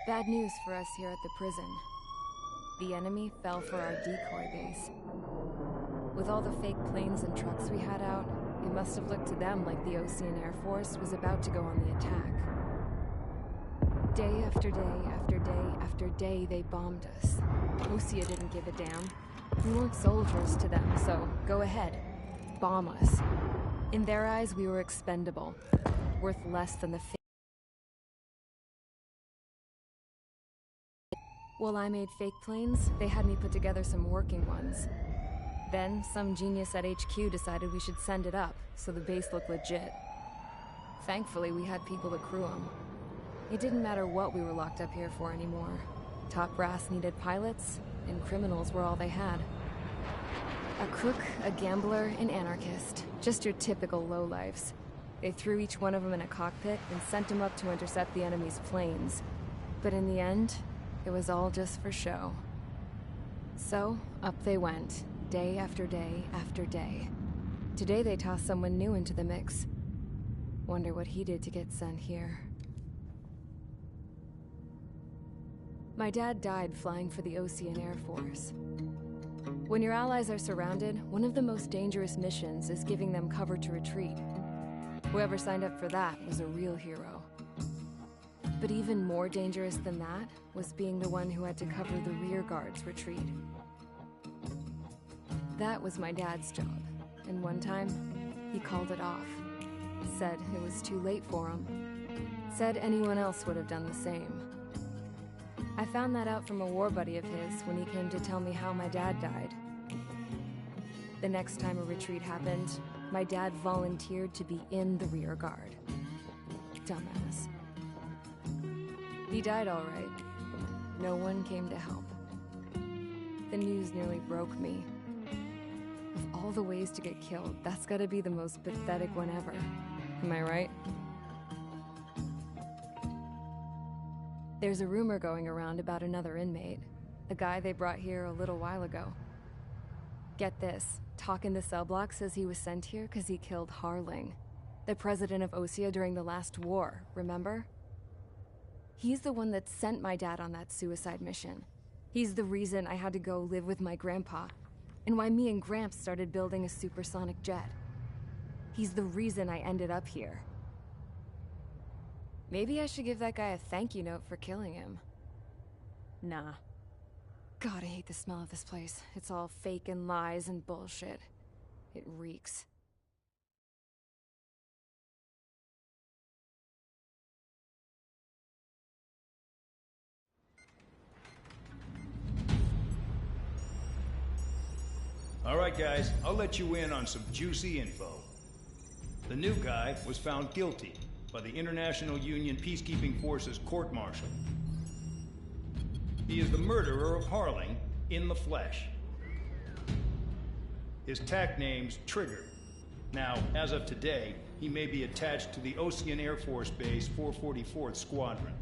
Bad news for us here at the prison. The enemy fell for our decoy base. With all the fake planes and trucks we had out, it must have looked to them like the Ocean Air Force was about to go on the attack. Day after day after day after day, they bombed us. Osea didn't give a damn. We weren't soldiers to them, so go ahead. Bomb us. In their eyes, we were expendable. Worth less than the While I made fake planes, they had me put together some working ones. Then, some genius at HQ decided we should send it up, so the base looked legit. Thankfully, we had people to crew them. It didn't matter what we were locked up here for anymore. Top brass needed pilots, and criminals were all they had. A crook, a gambler, an anarchist. Just your typical lowlifes. They threw each one of them in a cockpit and sent them up to intercept the enemy's planes. But in the end, it was all just for show. So, up they went, day after day after day. Today they tossed someone new into the mix. Wonder what he did to get sent here. My dad died flying for the Ocean Air Force. When your allies are surrounded, one of the most dangerous missions is giving them cover to retreat. Whoever signed up for that was a real hero. But even more dangerous than that was being the one who had to cover the rear guard's retreat. That was my dad's job, and one time, he called it off. Said it was too late for him. Said anyone else would have done the same. I found that out from a war buddy of his when he came to tell me how my dad died. The next time a retreat happened, my dad volunteered to be in the rear guard. Dumbass. He died all right. No one came to help. The news nearly broke me. Of all the ways to get killed, that's gotta be the most pathetic one ever. Am I right? There's a rumor going around about another inmate. A guy they brought here a little while ago. Get this, talk in the cell block says he was sent here because he killed Harling, the president of Osea during the last war, remember? He's the one that sent my dad on that suicide mission. He's the reason I had to go live with my grandpa, and why me and Gramps started building a supersonic jet. He's the reason I ended up here. Maybe I should give that guy a thank you note for killing him. Nah. God, I hate the smell of this place. It's all fake and lies and bullshit. It reeks. All right, guys, I'll let you in on some juicy info. The new guy was found guilty by the International Union Peacekeeping Forces court-martial. He is the murderer of Harling in the flesh. His TAC name's Trigger. Now, as of today, he may be attached to the Ocean Air Force Base 444th Squadron.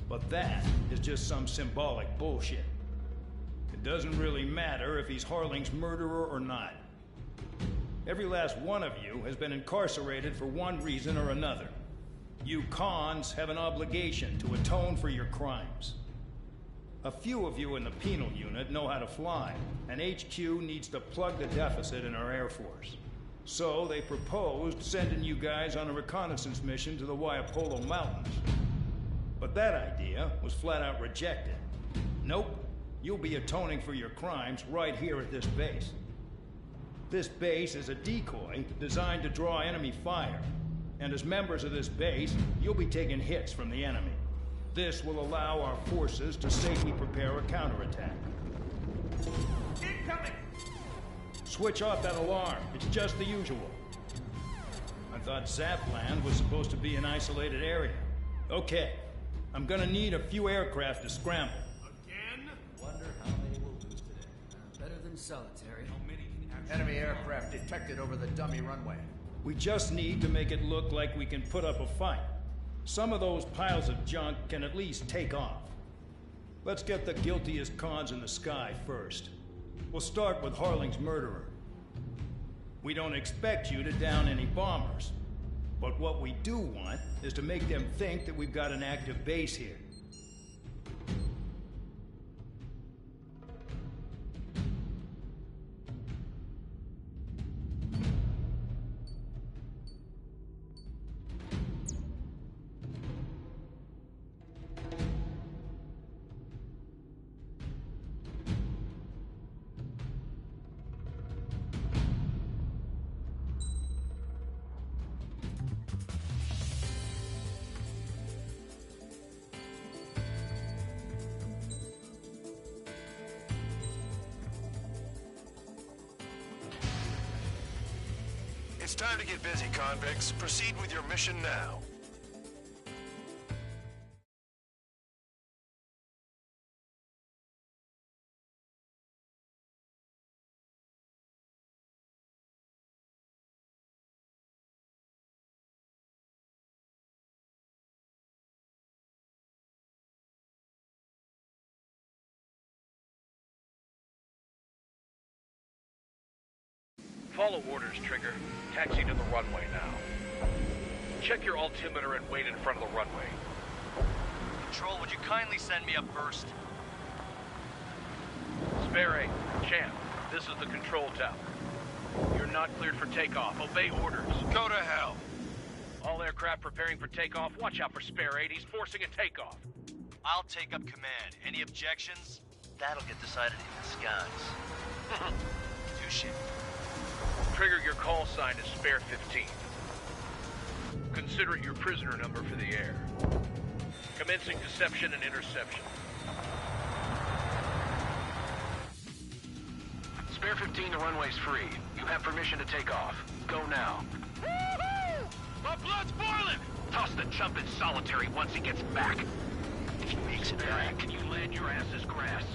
But that is just some symbolic bullshit. It doesn't really matter if he's Harling's murderer or not. Every last one of you has been incarcerated for one reason or another. You cons have an obligation to atone for your crimes. A few of you in the penal unit know how to fly, and HQ needs to plug the deficit in our Air Force. So they proposed sending you guys on a reconnaissance mission to the Waiapolo Mountains. But that idea was flat out rejected. Nope. You'll be atoning for your crimes right here at this base. This base is a decoy designed to draw enemy fire. And as members of this base, you'll be taking hits from the enemy. This will allow our forces to safely prepare a counterattack. Incoming! Switch off that alarm. It's just the usual. I thought Zapland was supposed to be an isolated area. Okay. I'm gonna need a few aircraft to scramble. Wonder how many we'll lose today. Better than solitary. How many can actually... Enemy aircraft detected over the dummy runway. We just need to make it look like we can put up a fight. Some of those piles of junk can at least take off. Let's get the guiltiest cons in the sky first. We'll start with Harling's murderer. We don't expect you to down any bombers. But what we do want is to make them think that we've got an active base here. It's time to get busy, convicts. Proceed with your mission now. Follow orders, Trigger. Taxi to the runway now. Check your altimeter and wait in front of the runway. Control, would you kindly send me up first? Spare 8, Champ, this is the control tower. You're not cleared for takeoff. Obey orders. Go to hell. All aircraft preparing for takeoff. Watch out for Spare 8. He's forcing a takeoff. I'll take up command. Any objections? That'll get decided in the skies. Touche. Trigger, your call sign is Spare 15. Consider it your prisoner number for the air. Commencing deception and interception. Spare 15, the runway's free. You have permission to take off. Go now. Woohoo! My blood's boiling! Toss the chump in solitary once he gets back. If he makes it back, can you land your ass as grass?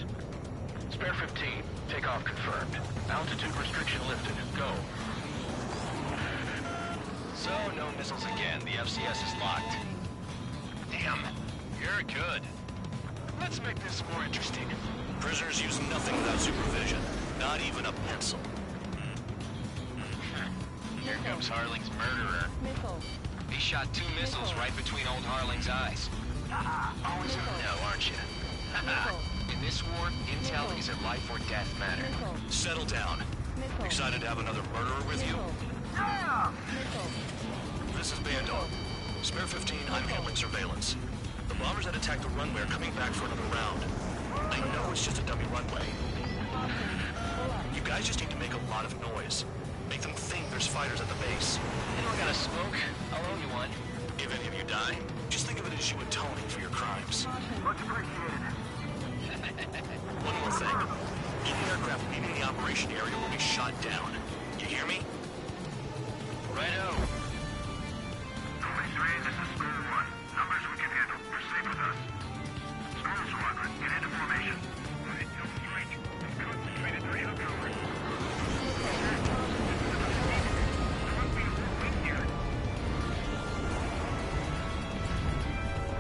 Spare 15, takeoff confirmed. Altitude restriction lifted. Go. So, no missiles again. The FCS is locked. Damn. You're good. Let's make this more interesting. Prisoners use nothing without supervision. Not even a pencil. Here comes Harling's murderer. Missile. He shot 2 missiles right between old Harling's eyes. Always in the know, aren't you? In this war, intel is a life or death matter. Settle down. Excited to have another murderer with you? This is Bandog. Spare 15, I'm handling surveillance. The bombers that attacked the runway are coming back for another round. I know it's just a dummy runway. You guys just need to make a lot of noise. Make them think there's fighters at the base. Anyone got a smoke? I'll owe you one. If any of you die, just think of it as you atoning for your crimes. Much appreciated. One more thing. Any aircraft leaving the operation area will be shot down. You hear me? Righto. This is Square 1. Numbers we can handle. Proceed with us. Square Squadron, get into formation. Concentrated radar cover.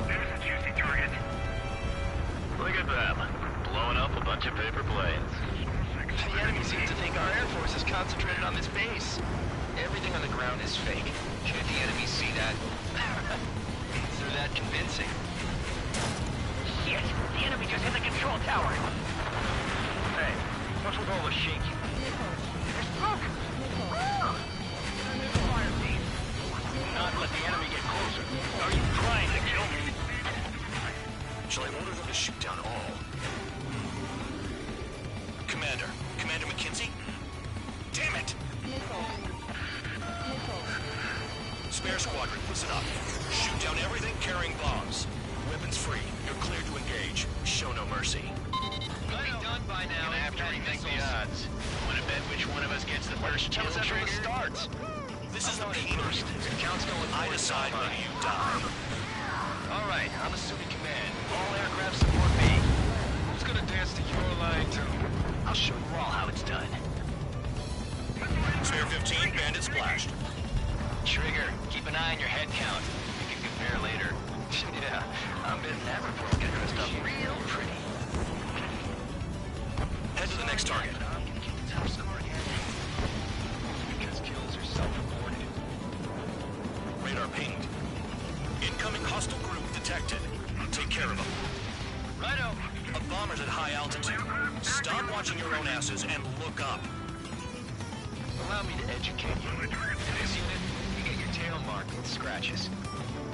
There's a juicy target. Look at them. Blowing up a bunch of paper planes. The enemy seems to think our Air Force is concentrated on this base. Everything on the ground is fake. Can't the enemy see that? They're that convincing. Shit! The enemy just hit the control tower! Hey, what's with all the shaking? There's smoke! Fire team! Not let the enemy get closer. Are you trying to kill me? Shall I order them to shoot down all? Commander McKenzie? Damn it! Spare Squadron, listen up. Shoot down everything carrying bombs. Weapons free. You're cleared to engage. Show no mercy. We'll be done by now. Gonna have to rethink the odds. Wanna bet which one of us gets the first kill trigger? starts. This is the penal unit. Count's going I decide when you die. All right, I'm assuming command. All aircraft support me. Who's gonna dance to your line too? I'll show you all how it's done. Spare 15, bandit splashed. Trigger, keep an eye on your head count. We can compare later. Yeah, I'm betting that report's gonna dress up real pretty. Head to the next target. I'm gonna get the top score again. Because kills are self-reported. Radar pinged. Incoming hostile group detected. Take care of them. Righto. A bomber's at high altitude. Stop watching your own asses and look up. Allow me to educate you. In this unit, you get your tail marked with scratches.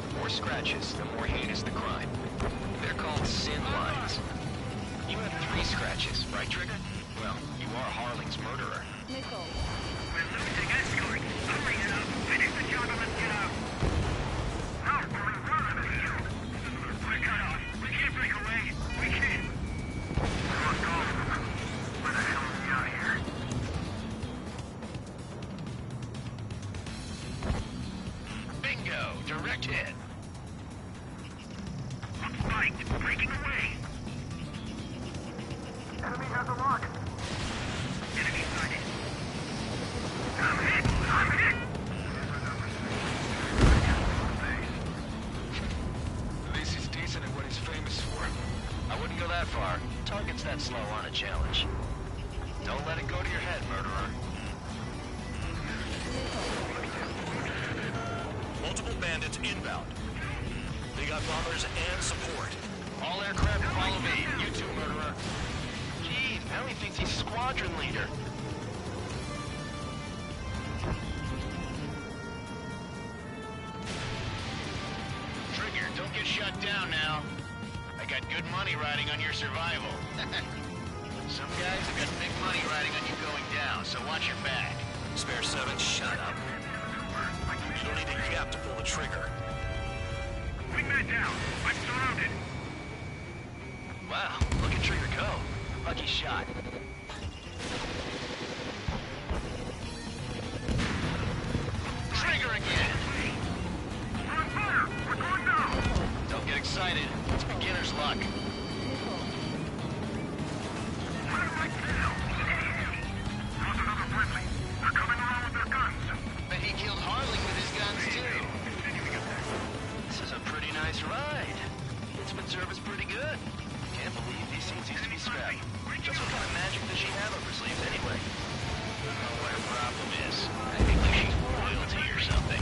The more scratches, the more heinous the crime. They're called sin lines. You have 3 scratches, right, Trigger? Well, you are Harling's murderer. Missile. We're losing escort. Hurry it up. Finish the job and let's get out. No, we're running. We're cut off. We can't break away. We can't. Let's go. Where the hell is he out here? that slow on a challenge. Don't let it go to your head, murderer. Multiple bandits inbound. They got bombers and support. All aircraft follow me. You too, murderer. Jeez, now he thinks he's squadron leader. Trigger, don't get shut down now. I got good money riding on your survival. Some guys have got big money riding on you going down, so watch your back. Spare 7, shut up. You don't need a gap to pull the trigger. Wingman down. I'm surrounded. Wow, look at Trigger go. Lucky shot. Trigger again! We're on fire. We're going down. Don't get excited. It's beginner's luck. Where am I now? Lost another friendly. They're coming around with their guns. But he killed Harling with his guns, too. Continuing attack. This is a pretty nice ride. Instrument service pretty good. Can't believe these seats used to be scrapped. Just what kind of magic does she have up her sleeves anyway? I don't know what her problem is. I think she's royalty or something.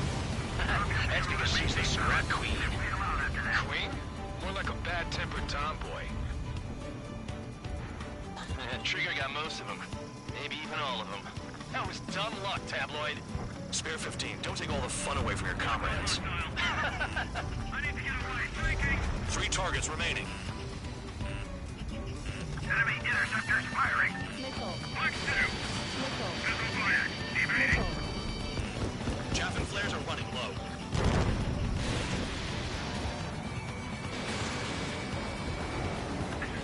That's because she's the scrap queen. Queen? More like a bad-tempered tomboy. Trigger got most of them. Maybe even all of them. That was dumb luck, tabloid. Spare 15, don't take all the fun away from your comrades. I need to get away. Flanking. 3 targets remaining. Enemy interceptors firing. Flex 2. Missile fire. Evading. Chaff and flares are running low.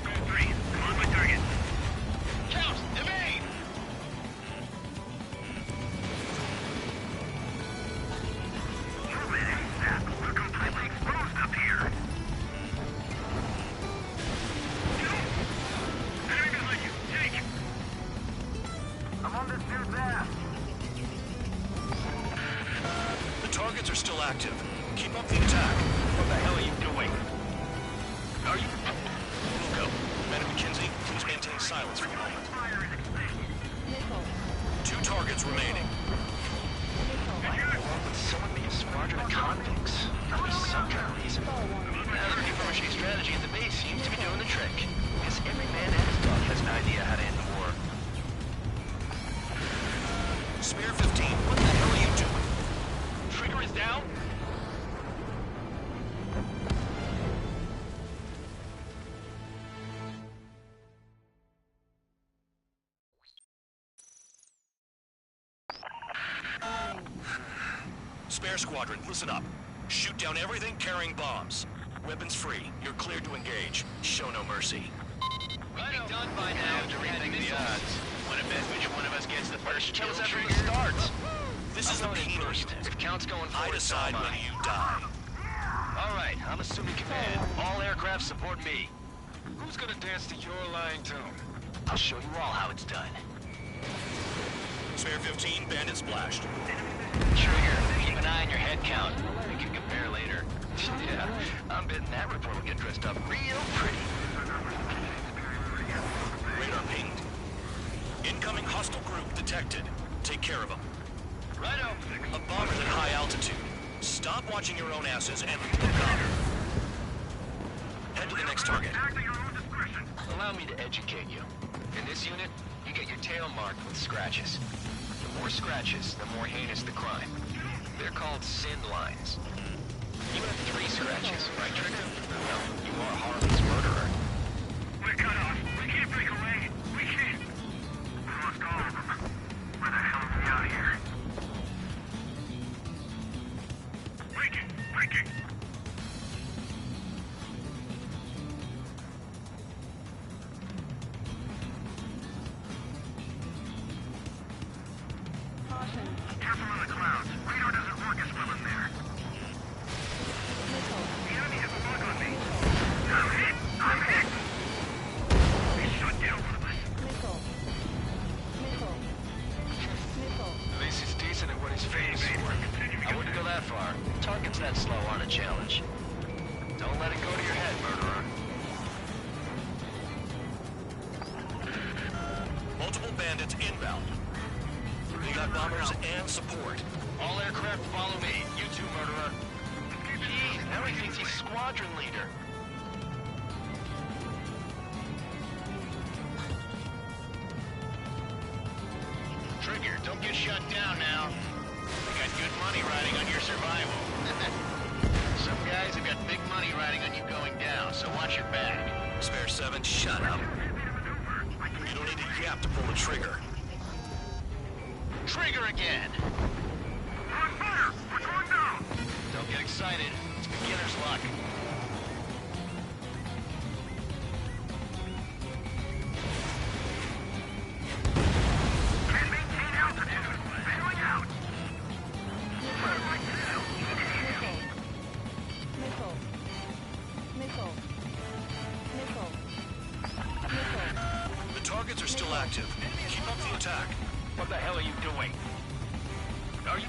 Goal 3. I'm on my target. Count! Evade! We're completely exposed up here. Enemy behind you. Take. I'm on this dude's ass. The targets are still active. Keep up the attack. What the hell are you doing? Are you... We'll go. Men at McKinsey, please maintain silence for a moment. 2 targets remaining. Would someone be a squadron of convicts? There must be some kind of reason. Now, the reformation strategy at the base seems to be doing the trick. Because every man and his dog has an idea how to end the war. Spare 15, what the hell are you doing? Trigger is down? Spare squadron, listen up. Shoot down everything carrying bombs. Weapons free. You're cleared to engage. Show no mercy. Right done by now to rethink the odds. Want to bet which one of us gets the first kill from the start? This is the penal unit. If Count's going for I it, decide so am when I. you die. All right, I'm assuming command. All aircraft support me. Who's gonna dance to your lying tune? I'll show you all how it's done. Spare 15, bandit splashed. Trigger, keep an eye on your head count. We can compare later. Yeah, I'm betting that report will get dressed up real pretty. Radar pinged. Incoming hostile group detected. Take care of them. Righto. A bomber at high altitude. Stop watching your own asses and look up. Head to the next target. Act at your own discretion. Allow me to educate you. In this unit, you get your tail marked with scratches. The more scratches, the more heinous the crime. They're called sin lines. You have 3 scratches, right, Trigger? No, you are Harley's murderer. We're cut off. We can't break away. We can't. We lost all of them. Where the hell are we out of here? Breaking! Breaking! Careful on the clouds. Radar doesn't work as well in there. squadron leader. Trigger, don't get shut down now. We got good money riding on your survival. Some guys have got big money riding on you going down, so watch your back. Spare 7, shut up. You don't need a yap to pull the trigger. Trigger again! We're on fire! We're going down! Don't get excited. It's beginner's luck. Can't maintain altitude! Failing out! What do I do? Missile. Missile. Missile. Missile. The targets are still active. Keep up the attack. What the hell are you doing? Are you...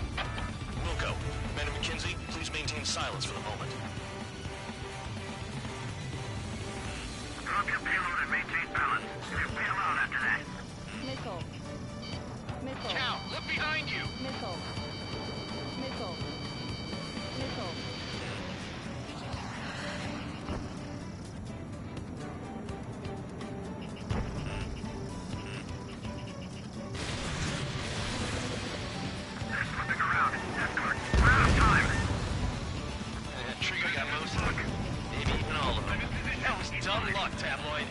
Wilco, Man of McKinsey, please maintain silence for the moment. Drop your payload and maintain balance. You bail out after that. Missile. Missile. Cal, look behind you! Missile. Missile. Missile. They're slipping around. Escort. We're out of time. Trigger got most of them. Maybe even all of them. That was dumb luck, Tabloid.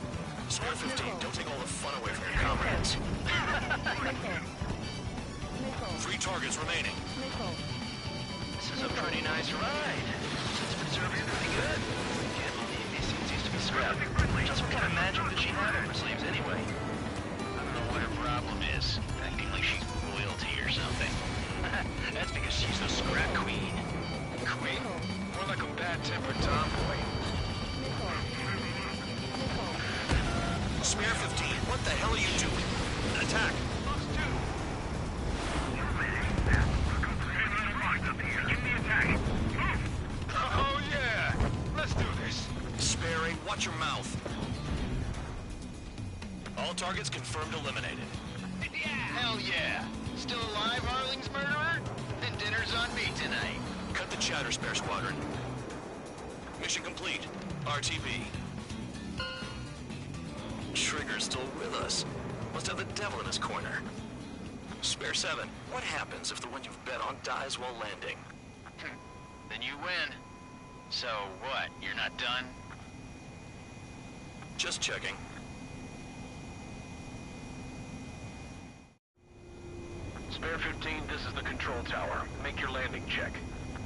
Spare 15, don't take all the fun away from your comrades. Missile. Missile. 3 targets remaining. Missile. This is a pretty nice ride. It's preserving pretty good. Can't believe these things used to be scrapped. Just what kind of magic did she have in her sleeves anyway? I don't know what her problem is. Acting like she's royalty or something. That's because she's the scrap queen. Queen? More like a bad-tempered tomboy. Missile. Missile. Spare 15, what the hell are you doing? Attack! Oh, yeah! Let's do this. Spare 8, watch your mouth. All targets confirmed eliminated. Hell yeah! Still alive, Arling's murderer? Then dinner's on me tonight. Cut the chatter, Spare Squadron. Mission complete. RTB. Trigger's still with us. Must have the devil in his corner. Spare 7, what happens if the one you've bet on dies while landing? Then you win. So what, you're not done? Just checking. Spare 15, this is the control tower. Make your landing check.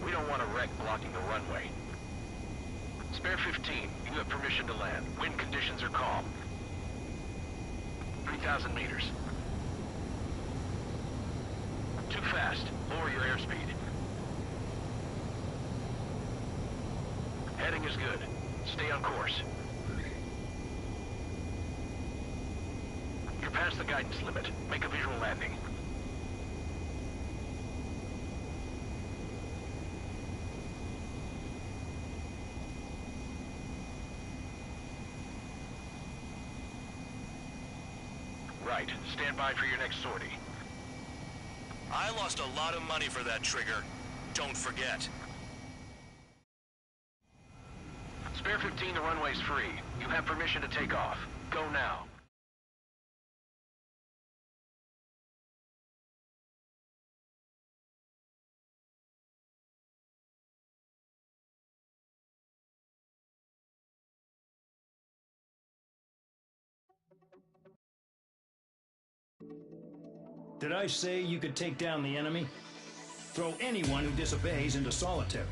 We don't want a wreck blocking the runway. Spare 15, you have permission to land. Wind conditions are calm. 3,000 meters. Too fast. Lower your airspeed. Heading is good. Stay on course. You're past the guidance limit. Make a visual landing. Right. Stand by for your next sortie. I lost a lot of money for that trigger. Don't forget. Spare 15, the runway's free. You have permission to take off. Go now. Did I say you could take down the enemy? Throw anyone who disobeys into solitary.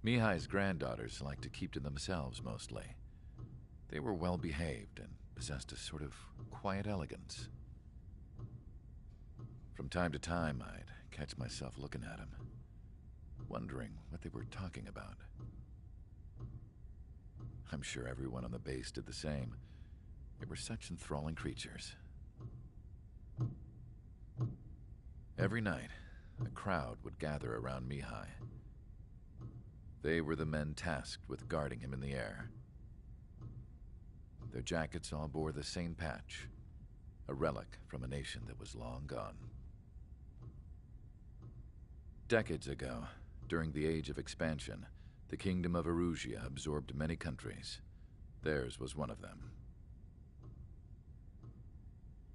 Mihai's granddaughters liked to keep to themselves mostly. They were well behaved and possessed a sort of quiet elegance. From time to time, I'd catch myself looking at them, wondering what they were talking about. I'm sure everyone on the base did the same. They were such enthralling creatures. Every night, a crowd would gather around Mihai. They were the men tasked with guarding him in the air. Their jackets all bore the same patch, a relic from a nation that was long gone. Decades ago, during the Age of Expansion, the Kingdom of Erusia absorbed many countries. Theirs was one of them.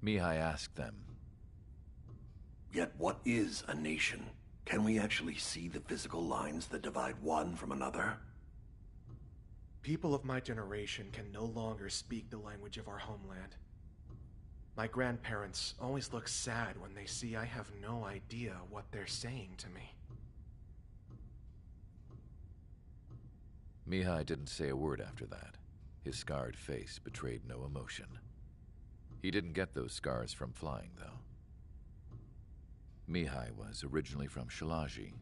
Mihai asked them, "Yet what is a nation? Can we actually see the physical lines that divide one from another?" People of my generation can no longer speak the language of our homeland. My grandparents always look sad when they see I have no idea what they're saying to me. Mihai didn't say a word after that. His scarred face betrayed no emotion. He didn't get those scars from flying, though. Mihai was originally from Shalaji.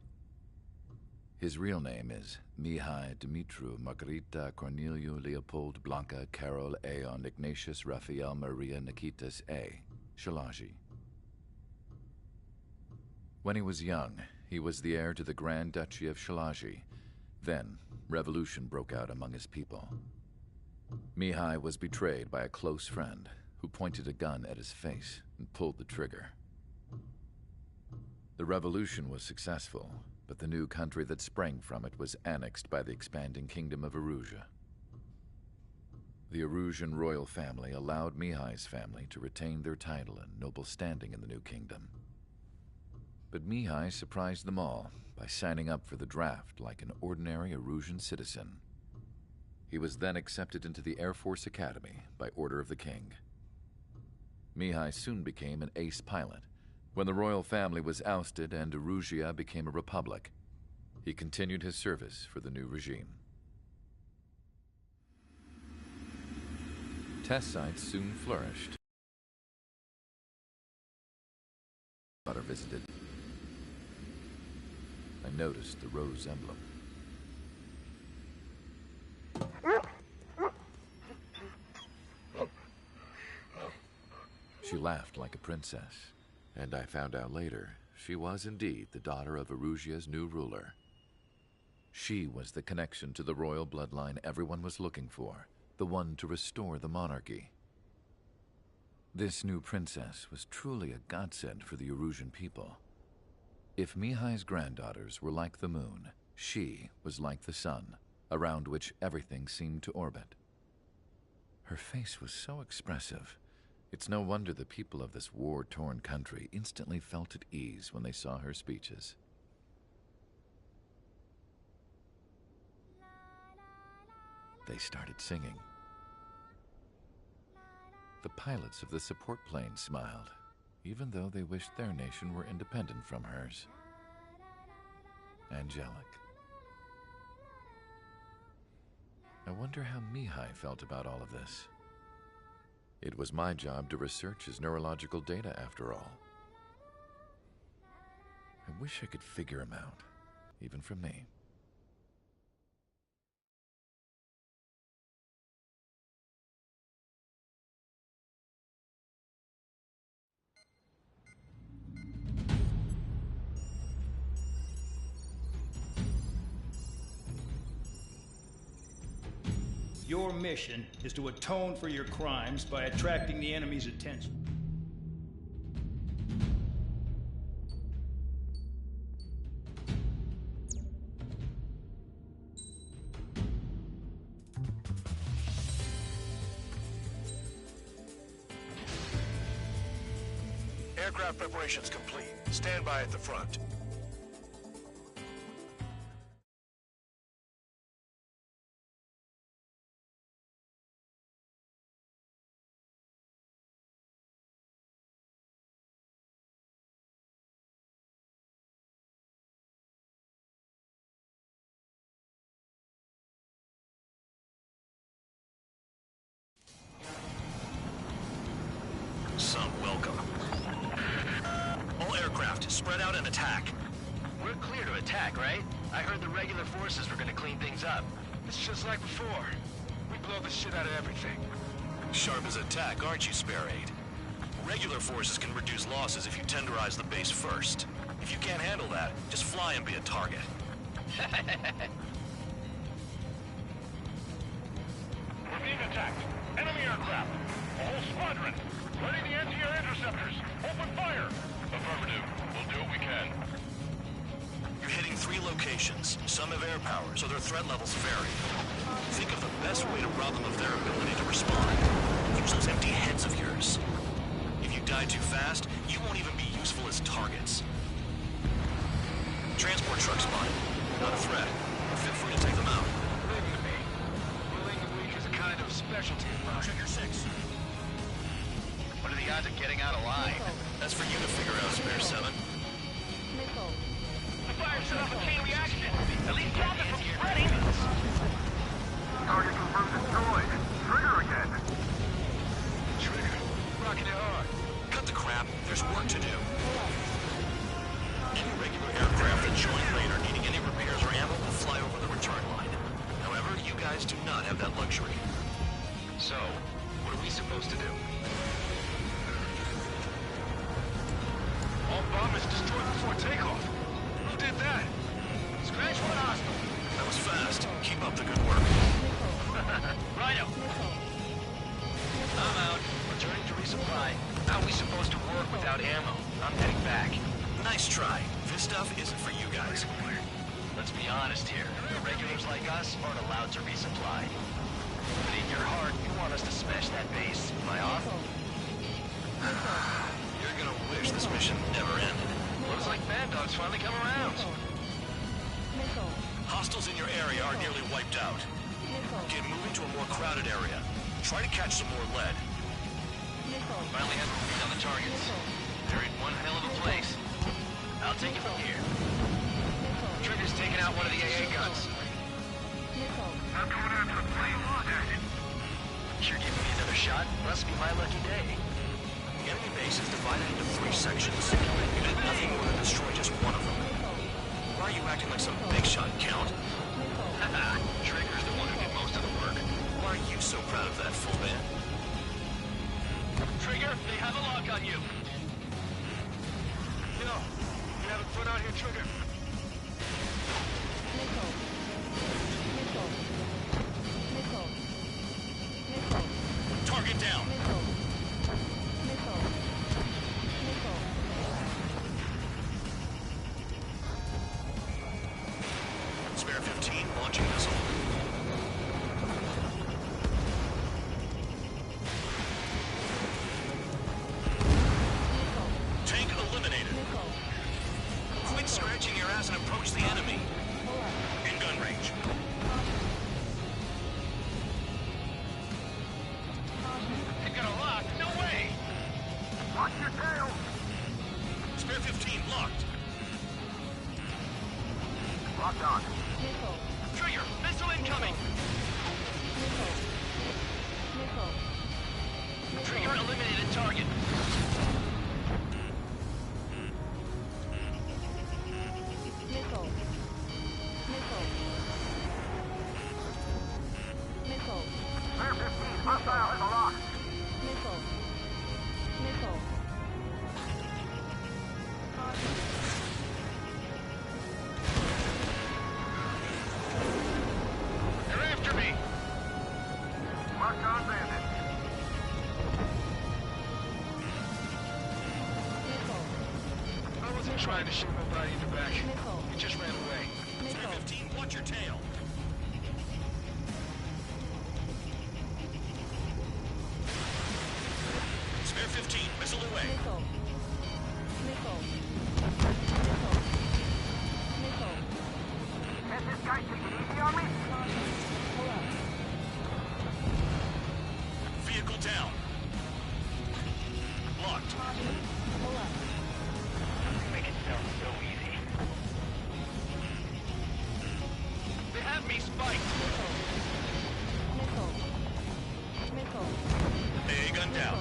His real name is Mihai Dumitru Margarita Corneliu Leopold Blanca Carol Aeon Ignatius Raphael Maria Nikitas A. Shalaji. When he was young, he was the heir to the Grand Duchy of Shalaji. Then, revolution broke out among his people. Mihai was betrayed by a close friend who pointed a gun at his face and pulled the trigger. The revolution was successful, but the new country that sprang from it was annexed by the expanding Kingdom of Erusia. The Erusian royal family allowed Mihai's family to retain their title and noble standing in the new kingdom. But Mihai surprised them all by signing up for the draft like an ordinary Erusian citizen. He was then accepted into the Air Force Academy by order of the king. Mihai soon became an ace pilot. When the royal family was ousted and Erusia became a republic, he continued his service for the new regime. Test sites soon flourished. Daughter visited. I noticed the rose emblem. She laughed like a princess. And I found out later, she was indeed the daughter of Erusia's new ruler. She was the connection to the royal bloodline everyone was looking for, the one to restore the monarchy. This new princess was truly a godsend for the Erusian people. If Mihai's granddaughters were like the moon, she was like the sun, around which everything seemed to orbit. Her face was so expressive. It's no wonder the people of this war-torn country instantly felt at ease when they saw her speeches. They started singing. The pilots of the support plane smiled, even though they wished their nation were independent from hers. Angelic. I wonder how Mihai felt about all of this. It was my job to research his neurological data, after all. I wish I could figure him out, even from me. Your mission is to atone for your crimes by attracting the enemy's attention. Aircraft preparations complete. Stand by at the front. attack. We're clear to attack, right? I heard the regular forces were gonna clean things up. It's just like before. We blow the shit out of everything. Sharp as a tack, aren't you, Spare Aid? Regular forces can reduce losses if you tenderize the base first. If you can't handle that, just fly and be a target. We're being attacked. Enemy aircraft. A whole squadron. Ready the anti-air interceptors. Open fire. Affirmative. We'll do what we can. You're hitting 3 locations. Some have air power, so their threat levels vary. Think of the best way to rob them of their ability to respond. Use those empty heads of yours. If you die too fast, you won't even be useful as targets. Transport truck spotted. Not a threat. Feel free to take them out. Leave them to me. Willing the weak is a kind of specialty of mine. Check your 6. What are the odds of getting out alive? That's for you to figure out, Spare 7. The fire set off a chain reaction. At least stop it from spreading. Target confirmed destroyed. Trigger again. Trigger. Rocking it hard. Cut the crap. There's work to do. Any regular aircraft that join later needing any repairs or ammo will fly over the return line. However, you guys do not have that luxury. So, what are we supposed to do? All bombers destroyed before takeoff. Who did that? Scratch one hostile. That was fast. Keep up the good work. Rhino! I'm out. Returning to resupply. How are we supposed to work without ammo? I'm heading back. Nice try. This stuff isn't for you guys. Let's be honest here. Regulars like us aren't allowed to resupply. But in your heart, you want us to smash that base. Am I off? You're gonna wish this mission never ended. Looks like Bad Dog's finally come around. Hostiles in your area are nearly wiped out. Get moving to a more crowded area. Try to catch some more lead. Finally have a read on the targets. They're in one hell of a place. I'll take it from here. Trigger's taking out one of the AA guns. I'm coming out to the plane. You're giving me another shot? Must be my lucky day. The enemy base is divided into 3 sections. You did nothing more than destroy just one of them. Why are you acting like some big shot, Count? Trigger's the one who did most of the work. Why are you so proud of that, full man? Trigger, they have a lock on you. Yo, you having fun out here, Trigger? Target down. Spare 15, launching missile. Tank eliminated. Quit scratching your ass and approach the enemy. In gun range. You got a lock? No way! Watch your tail! Spare 15, locked. Locked on. Trigger, missile incoming. Trigger eliminated target. Spare 15, hostile in the lock. They're after me. Locked on bandit. I wasn't trying to shoot nobody in the back. He just ran away. Spare 15, watch your tail. Spare 15, missile away. Has this guy taken easy on me? Vehicle down. Locked. Make it sound so easy. They have me spiked. AA gun down.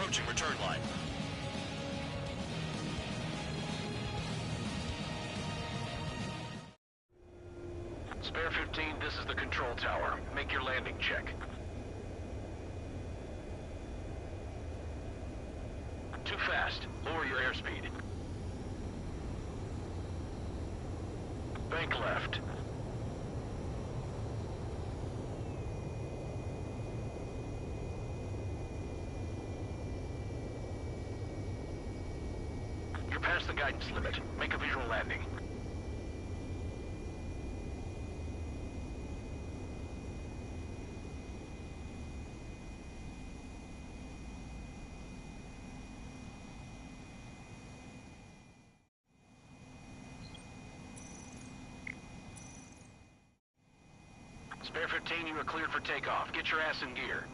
approaching return line. Spare 15, this is the control tower. Make your landing check. Too fast. Lower your airspeed. Bank left. You're past the guidance limit. Make a visual landing. Spare 15, you are cleared for takeoff. Get your ass in gear.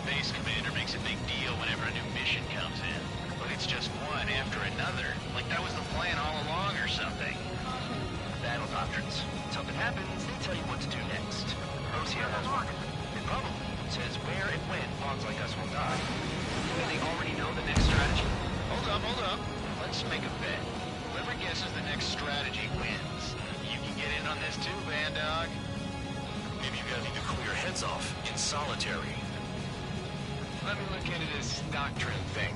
Base commander makes a big deal whenever a new mission comes in. But it's just one after another. Like that was the plan all along or something. Battle doctrines. Something happens, they tell you what to do next. Rosia has one. It probably says where and when pawns like us will die. And they already know the next strategy. Hold up. Let's make a bet. Whoever guesses the next strategy wins. You can get in on this too, Bandog. Maybe you guys need to cool your heads off in solitary. Let me look into this doctrine thing.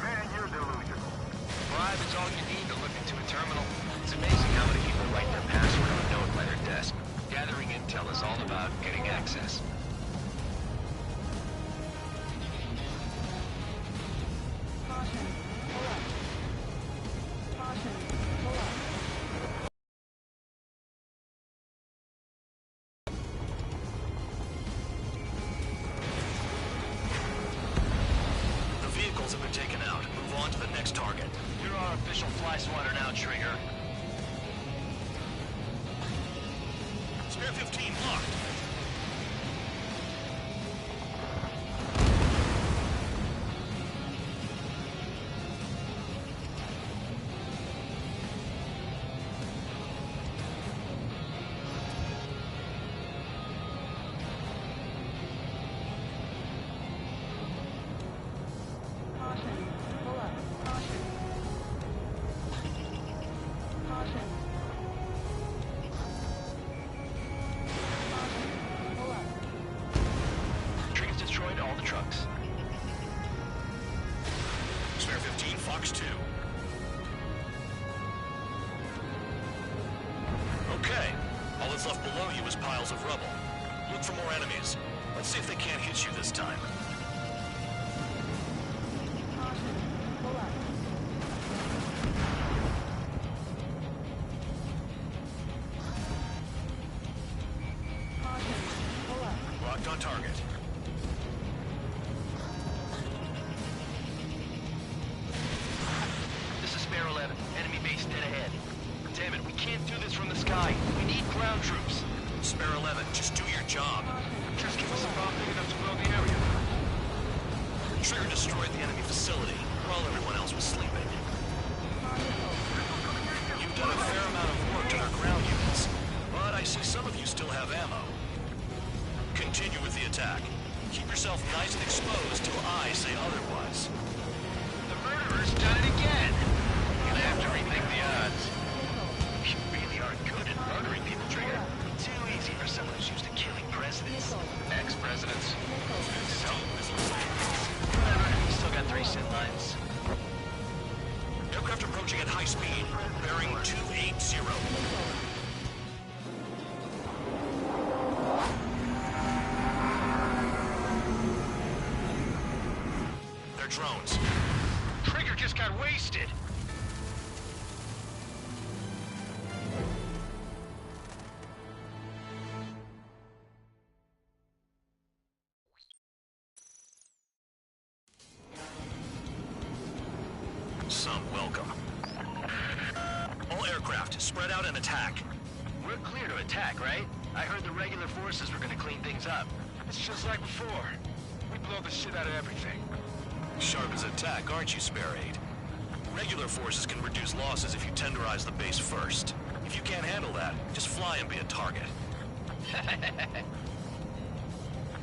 Man, you're delusional. Bribe is all you need to look into a terminal. It's amazing how many people write their password on a note by their desk. Gathering intel is all about getting access. Caution, pull up. Caution, pull up. Have been taken out. Move on to the next target. You're our official fly swatter now, Trigger. Spare 15 locked. Trucks. Spare 15, Fox 2. Okay. All that's left below you is piles of rubble. Look for more enemies. Let's see if they can't hit you this time. Caution, pull up. Caution, pull up. Locked on target. Spare 11. Enemy base dead ahead. Damn it, we can't do this from the sky. We need ground troops. Spare 11, just do your job. Just give us a bomb big enough to blow the area. Trigger destroyed the enemy facility while everyone else was sleeping. You've done a fair amount of work to their ground units, but I see some of you still have ammo. Continue with the attack. Keep yourself nice and exposed till I say otherwise. The murderer's done it again! Gonna have to rethink the odds. You really are good at murdering people, Trigger. Too easy for someone who's used to killing presidents. Ex-presidents. Whatever, still got 3 sin lines. Aircraft approaching at high speed, bearing 280. They're drones. Trigger just got wasted. All aircraft, spread out and attack. We're clear to attack, right? I heard the regular forces were gonna clean things up. It's just like before. We blow the shit out of everything. Sharp as a tack, aren't you, Spare 8? Regular forces can reduce losses if you tenderize the base first. If you can't handle that, just fly and be a target.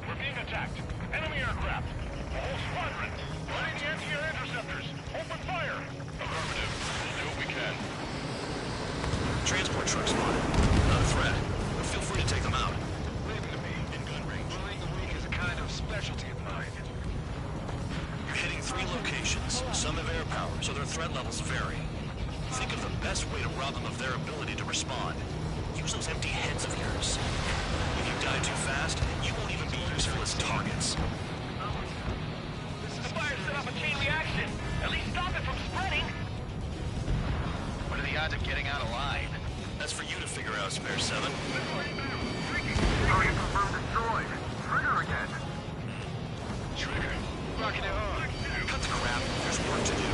We're being attacked. Enemy aircraft. A whole squadron. Running the anti-air interceptors. Open fire. Affirmative. We'll do what we can. Transport truck spotted. Not a threat, but feel free to take them out. Leave it to me. In gun range. Bullying the weak is a kind of specialty of mine. You're hitting 3 locations. Some have air power, so their threat levels vary. Think of the best way to rob them of their ability to respond. Use those empty heads of yours. If you die too fast, you won't even be useful as targets. The fire set off a chain reaction. At least stop it from spreading. What are the odds of getting out alive? That's for you to figure out, Spare 7. Target confirmed destroyed. Trigger again. Trigger. Rocking it hard. Cut the crap. There's work to do.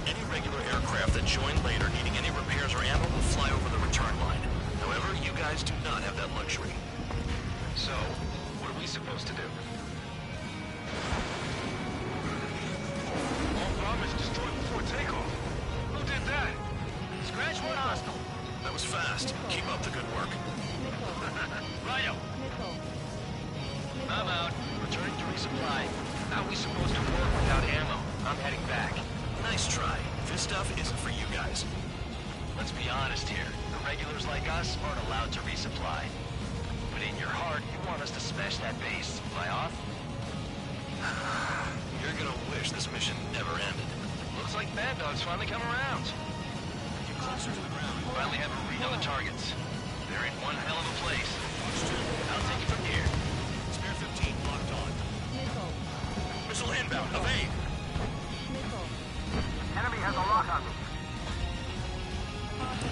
Any regular aircraft that join later needing any repairs or ammo will fly over the return line. However, you guys do not have that luxury. So, what are we supposed to do? All bombers destroyed before takeoff. Who did that? Scratch one hostile. That was fast. Keep up the good work. Rhino. Missile. I'm out. Returning to resupply. How are we supposed to work without ammo? I'm heading back. Nice try. This stuff isn't for you guys. Let's be honest here. The regulars like us aren't allowed to resupply. But in your heart, you want us to smash that base. Am I off? You're gonna wish this mission never ended. Looks like Bad Dog's finally come around. Get closer to the ground. Finally have a read on the targets. They're in one hell of a place. I'll take it from here. Spare 15 locked on. Missile. Missile inbound. Evade. Missile. Enemy has a lock on me.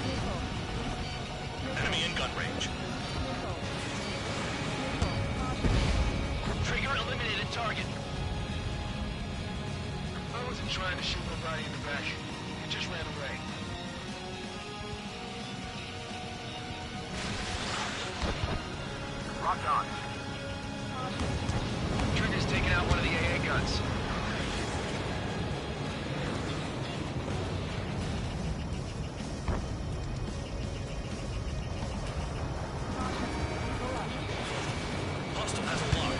Missile. Enemy in gun range. Missile. Trigger eliminated target. I wasn't trying to shoot nobody in the back. It just ran away. Locked on. Trigger's taking out one of the AA guns. Hostile has a lock.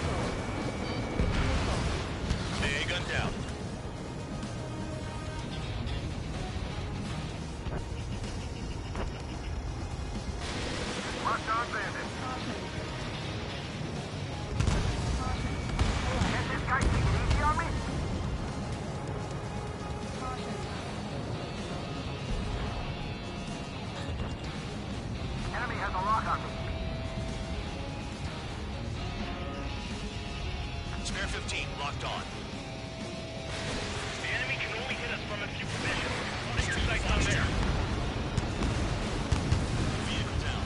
AA gun down. Locked on bandit. Can't this guy take it easy on me? Enemy has a lock on me. Spare 15 locked on. The enemy can only hit us from a few positions. Put your sights on there. Vehicle down.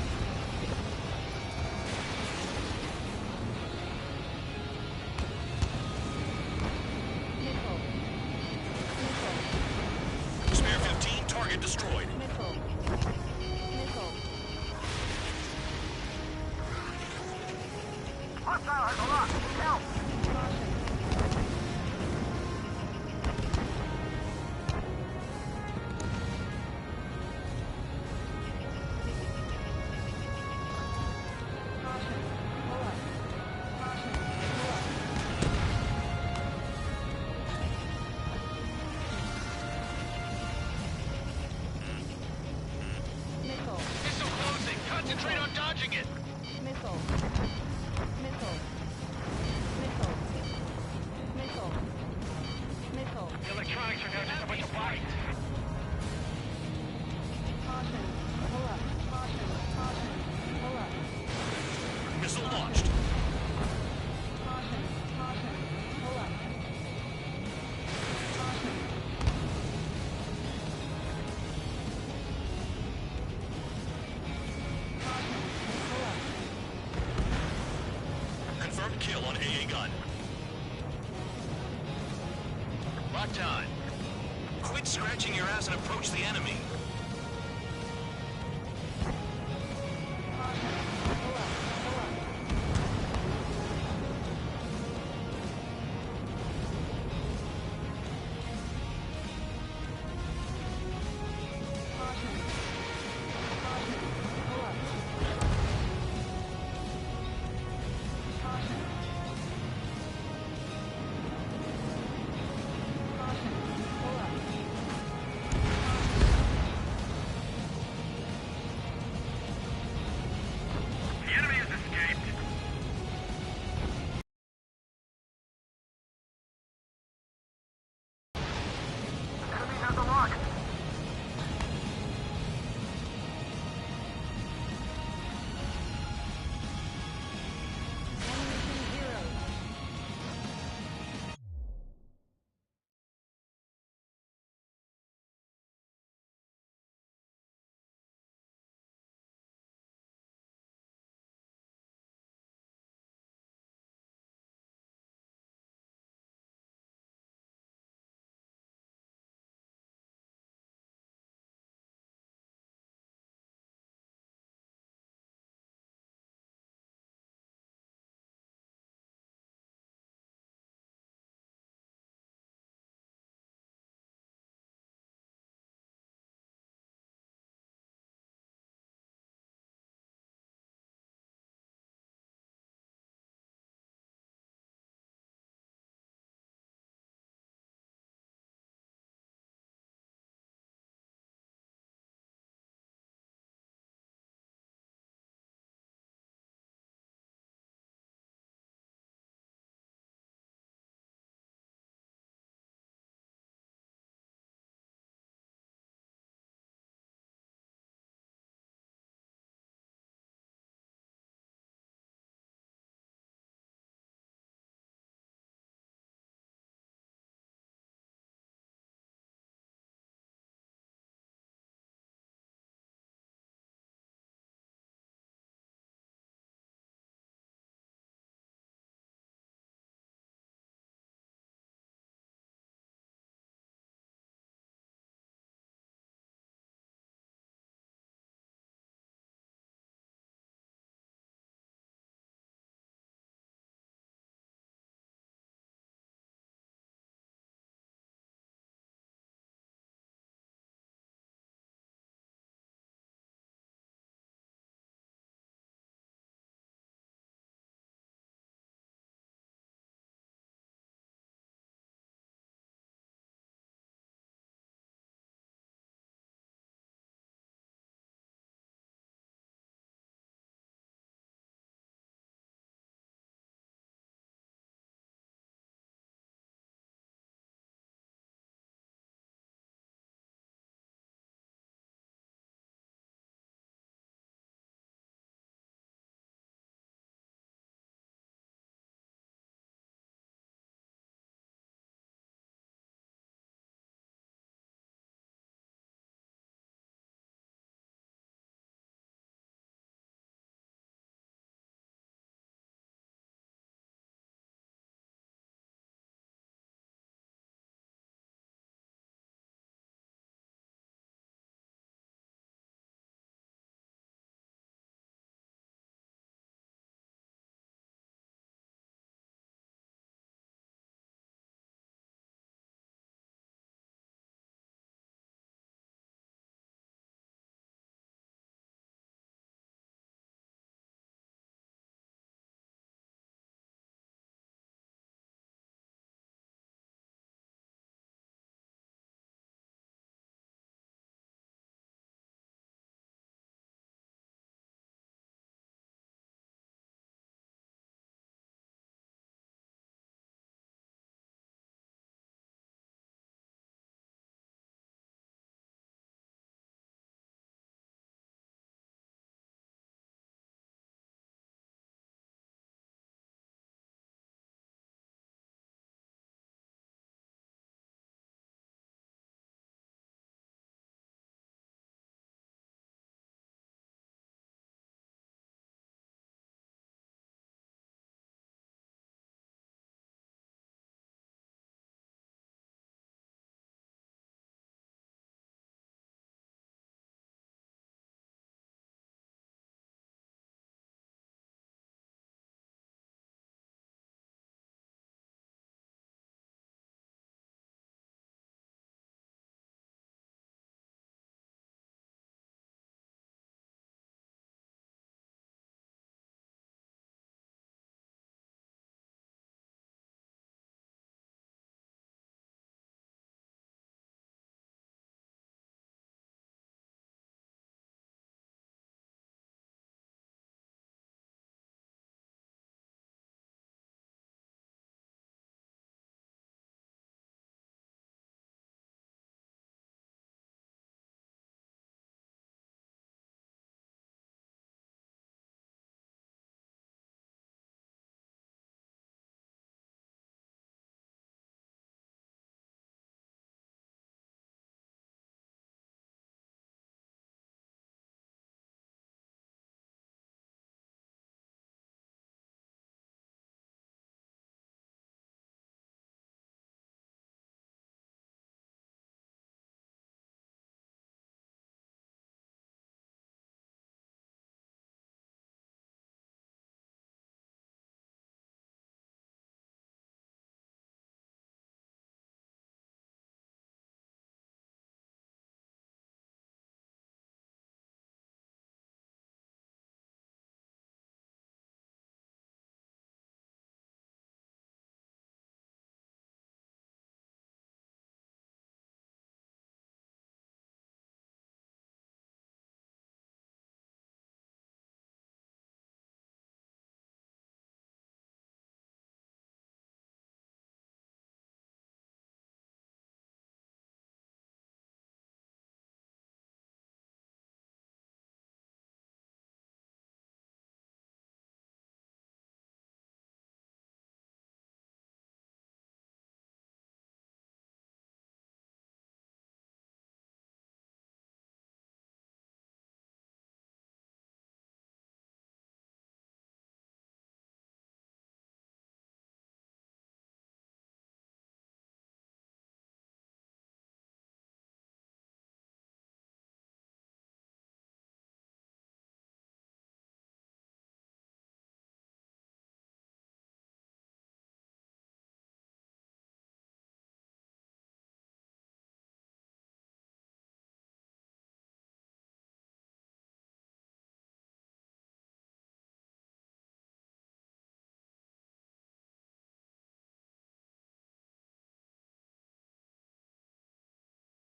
Missile. Spare 15 target destroyed. Missile. Missile. Hostile has a lock. Help! Missile. Missile closing. Concentrate on dodging it. Missile. Missile. Missile. Missile. Missile. The electronics are now just a bunch of bodies. Caution. Pull up. Caution. Caution. Pull up. Missile launched. Caution. Caution. Pull up. Caution. Caution. Pull up. Confirmed kill on AA gun. Locked on. Quit like scratching your ass and approach the enemy.